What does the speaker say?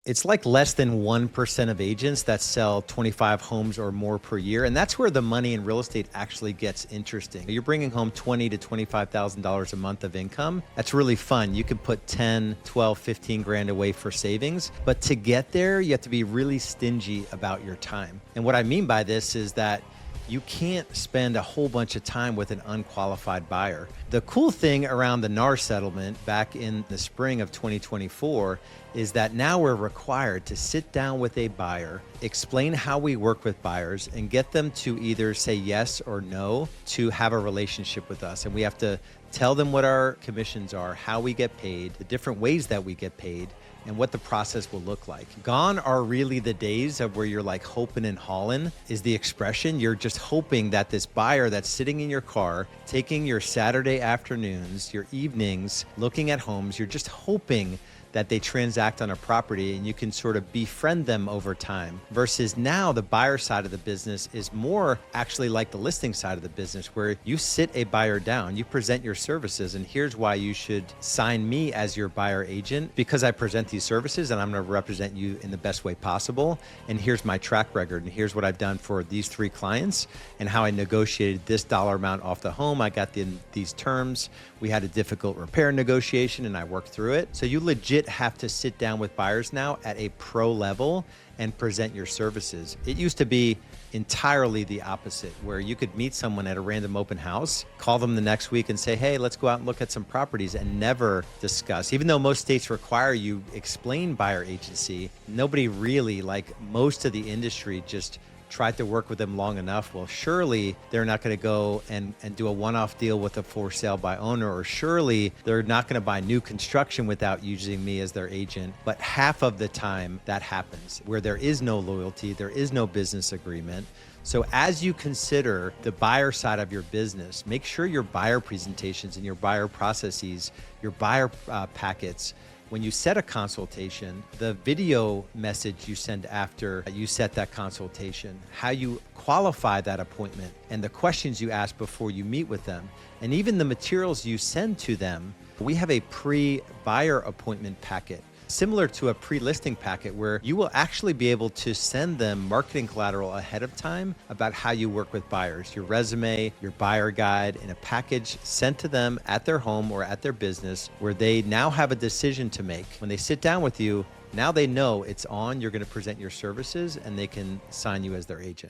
It's like less than 1% of agents that sell 25 homes or more per year. And that's where the money in real estate actually gets interesting. You're bringing home $20,000 to $25,000 a month of income. That's really fun. You can put 10, 12, 15 grand away for savings. But to get there, you have to be really stingy about your time. And what I mean by this is that you can't spend a whole bunch of time with an unqualified buyer. The cool thing around the NAR settlement back in the spring of 2024 is that now we're required to sit down with a buyer, explain how we work with buyers, and get them to either say yes or no to have a relationship with us. And we have to tell them what our commissions are, how we get paid, the different ways that we get paid, and what the process will look like. Gone are really the days of where you're like hoping and hauling is the expression. You're just hoping that this buyer that's sitting in your car, taking your Saturday afternoons, your evenings, looking at homes, you're just hoping that they transact on a property and you can sort of befriend them over time. Versus now the buyer side of the business is more actually like the listing side of the business, where you sit a buyer down, you present your services, and here's why you should sign me as your buyer agent, because I present these services and I'm going to represent you in the best way possible. And here's my track record, and here's what I've done for these 3 clients and how I negotiated this dollar amount off the home. I got these terms. We had a difficult repair negotiation and I worked through it. So you legit have to sit down with buyers now at a pro level and present your services. It used to be entirely the opposite, where you could meet someone at a random open house, call them the next week and say, hey, let's go out and look at some properties, and never discuss. Even though most states require you explain buyer agency, nobody really, like most of the industry, just tried to work with them long enough. Well, surely they're not going to go and do a one-off deal with a for sale by owner, or surely they're not going to buy new construction without using me as their agent. But half of the time that happens, where there is no loyalty, there is no business agreement. So as you consider the buyer side of your business, make sure your buyer presentations and your buyer processes, your buyer packets, when you set a consultation, the video message you send after you set that consultation, how you qualify that appointment, and the questions you ask before you meet with them, and even the materials you send to them. We have a pre-buyer appointment packet, similar to a pre-listing packet, where you will actually be able to send them marketing collateral ahead of time about how you work with buyers, your resume, your buyer guide, in a package sent to them at their home or at their business, where they now have a decision to make. When they sit down with you, now they know it's on, you're going to present your services, and they can sign you as their agent.